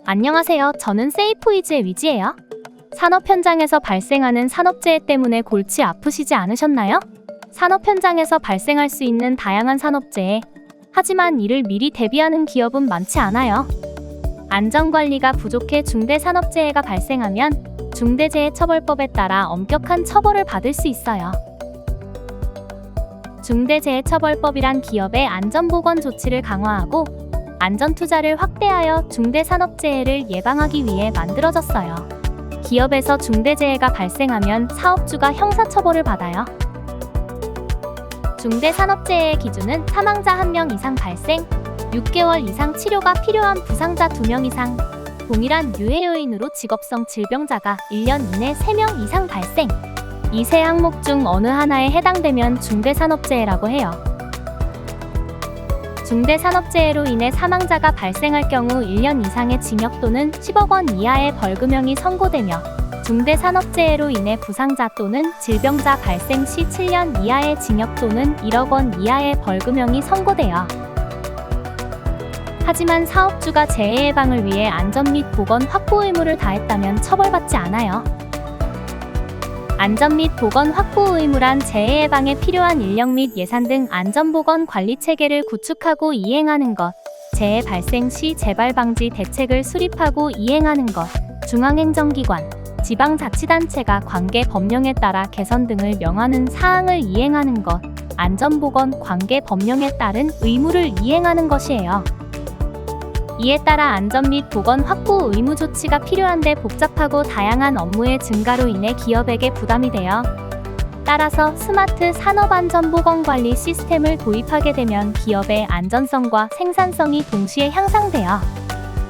안녕하세요. 저는 세이프이즈의 위지예요. 산업 현장에서 발생하는 산업재해 때문에 골치 아프시지 않으셨나요? 산업 현장에서 발생할 수 있는 다양한 산업재해. 하지만 이를 미리 대비하는 기업은 많지 않아요. 안전관리가 부족해 중대산업재해가 발생하면 중대재해처벌법에 따라 엄격한 처벌을 받을 수 있어요. 중대재해처벌법이란 기업의 안전보건 조치를 강화하고 안전투자를 확대하여 중대산업재해를 예방하기 위해 만들어졌어요. 기업에서 중대재해가 발생하면 사업주가 형사처벌을 받아요. 중대산업재해의 기준은 사망자 1명 이상 발생, 6개월 이상 치료가 필요한 부상자 2명 이상, 동일한 유해 요인으로 직업성 질병자가 1년 이내 3명 이상 발생. 이 세 항목 중 어느 하나에 해당되면 중대산업재해라고 해요. 중대산업재해로 인해 사망자가 발생할 경우 1년 이상의 징역 또는 10억 원 이하의 벌금형이 선고되며 중대산업재해로 인해 부상자 또는 질병자 발생 시 7년 이하의 징역 또는 1억 원 이하의 벌금형이 선고돼요. 하지만 사업주가 재해 예방을 위해 안전 및 보건 확보 의무를 다했다면 처벌받지 않아요. 안전 및 보건 확보 의무란 재해 예방에 필요한 인력 및 예산 등 안전보건 관리 체계를 구축하고 이행하는 것, 재해 발생 시 재발 방지 대책을 수립하고 이행하는 것, 중앙행정기관, 지방자치단체가 관계 법령에 따라 개선 등을 명하는 사항을 이행하는 것, 안전보건 관계 법령에 따른 의무를 이행하는 것이에요. 이에 따라 안전 및 보건 확보 의무 조치가 필요한데 복잡하고 다양한 업무의 증가로 인해 기업에게 부담이 돼요. 따라서 스마트 산업안전보건관리 시스템을 도입하게 되면 기업의 안전성과 생산성이 동시에 향상돼요.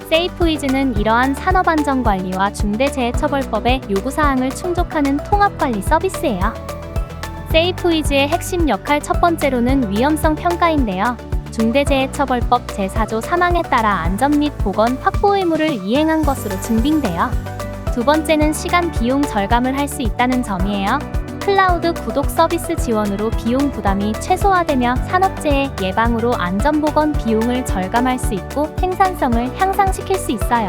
세이프이즈는 이러한 산업안전관리와 중대재해처벌법의 요구사항을 충족하는 통합관리 서비스예요. 세이프이즈의 핵심 역할 첫 번째로는 위험성 평가인데요. 중대재해처벌법 제4조 3항에 따라 안전 및 보건 확보 의무를 이행한 것으로 증빙돼요. 두 번째는 시간 비용 절감을 할 수 있다는 점이에요. 클라우드 구독 서비스 지원으로 비용 부담이 최소화되며 산업재해 예방으로 안전보건 비용을 절감할 수 있고 생산성을 향상시킬 수 있어요.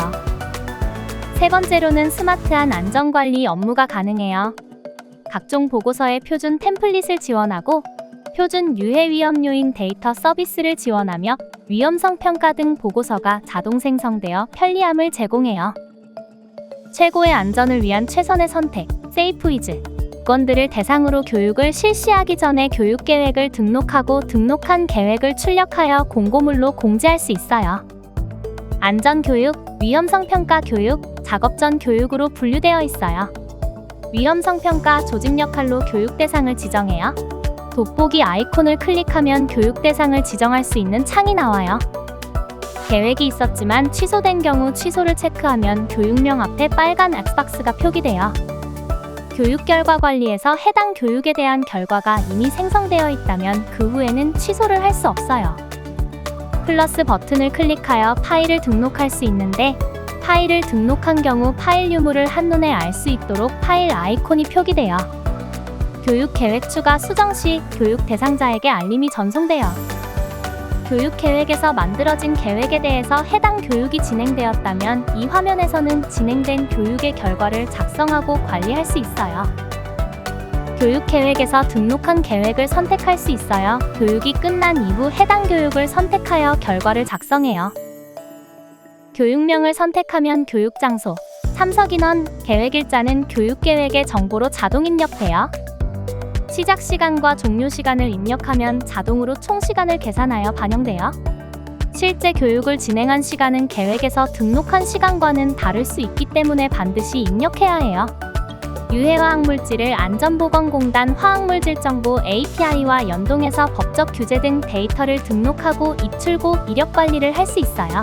세 번째로는 스마트한 안전관리 업무가 가능해요. 각종 보고서의 표준 템플릿을 지원하고 표준 유해 위험 요인 데이터 서비스를 지원하며 위험성 평가 등 보고서가 자동 생성되어 편리함을 제공해요. 최고의 안전을 위한 최선의 선택, 세이프이즈. 직원들을 대상으로 교육을 실시하기 전에 교육 계획을 등록하고 등록한 계획을 출력하여 공고물로 공지할 수 있어요. 안전교육, 위험성 평가 교육, 작업 전 교육으로 분류되어 있어요. 위험성 평가 조직 역할로 교육 대상을 지정해요. 돋보기 아이콘을 클릭하면 교육 대상을 지정할 수 있는 창이 나와요. 계획이 있었지만 취소된 경우 취소를 체크하면 교육명 앞에 빨간 X박스가 표기돼요. 교육 결과 관리에서 해당 교육에 대한 결과가 이미 생성되어 있다면 그 후에는 취소를 할 수 없어요. 플러스 버튼을 클릭하여 파일을 등록할 수 있는데 파일을 등록한 경우 파일 유무를 한눈에 알 수 있도록 파일 아이콘이 표기돼요. 교육 계획 추가 수정 시 교육 대상자에게 알림이 전송돼요. 교육 계획에서 만들어진 계획에 대해서 해당 교육이 진행되었다면 이 화면에서는 진행된 교육의 결과를 작성하고 관리할 수 있어요. 교육 계획에서 등록한 계획을 선택할 수 있어요. 교육이 끝난 이후 해당 교육을 선택하여 결과를 작성해요. 교육명을 선택하면 교육 장소, 참석 인원, 계획 일자는 교육 계획의 정보로 자동 입력돼요. 시작 시간과 종료 시간을 입력하면 자동으로 총 시간을 계산하여 반영돼요. 실제 교육을 진행한 시간은 계획에서 등록한 시간과는 다를 수 있기 때문에 반드시 입력해야 해요. 유해화학물질을 안전보건공단 화학물질정보 API와 연동해서 법적 규제 등 데이터를 등록하고 입출고 이력 관리를 할 수 있어요.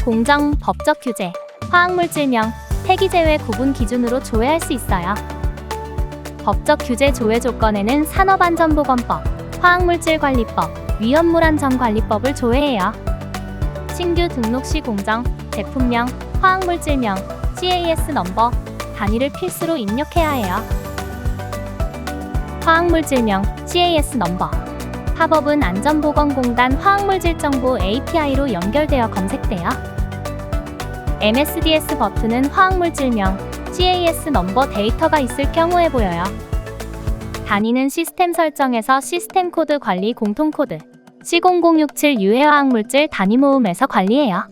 공정, 법적 규제, 화학물질명, 폐기제외 구분 기준으로 조회할 수 있어요. 법적 규제 조회 조건에는 산업안전보건법, 화학물질관리법, 위험물안전관리법을 조회해요. 신규 등록 시 공정, 제품명, 화학물질명, CAS 넘버, 단위를 필수로 입력해야 해요. 화학물질명, CAS 넘버. 팝업은 안전보건공단 화학물질정보 API로 연결되어 검색돼요. MSDS 버튼은 화학물질명, CAS 넘버 데이터가 있을 경우에 보여요. 단위는 시스템 설정에서 시스템 코드 관리 공통 코드 C0067 유해화학물질 단위 모음에서 관리해요.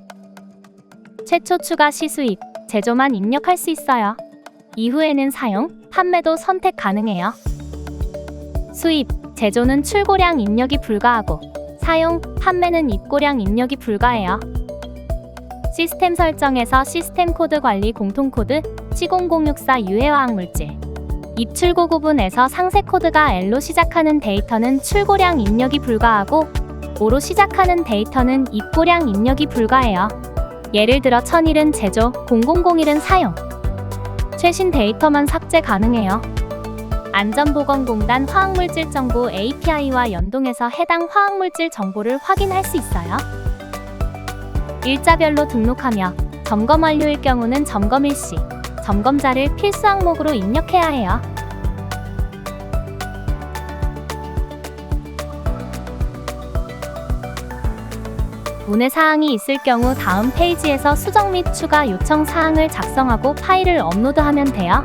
최초 추가 시 수입, 제조만 입력할 수 있어요. 이후에는 사용, 판매도 선택 가능해요. 수입, 제조는 출고량 입력이 불가하고 사용, 판매는 입고량 입력이 불가해요. 시스템 설정에서 시스템 코드 관리 공통 코드 C0064 유해화학물질 입출고 구분에서 상세 코드가 L로 시작하는 데이터는 출고량 입력이 불가하고 O로 시작하는 데이터는 입고량 입력이 불가해요. 예를 들어 1001은 제조, 0001은 사용. 최신 데이터만 삭제 가능해요. 안전보건공단 화학물질 정보 API와 연동해서 해당 화학물질 정보를 확인할 수 있어요. 일자별로 등록하며 점검 완료일 경우는 점검 일시, 점검자를 필수 항목으로 입력해야 해요. 문의 사항이 있을 경우 다음 페이지에서 수정 및 추가 요청 사항을 작성하고 파일을 업로드하면 돼요.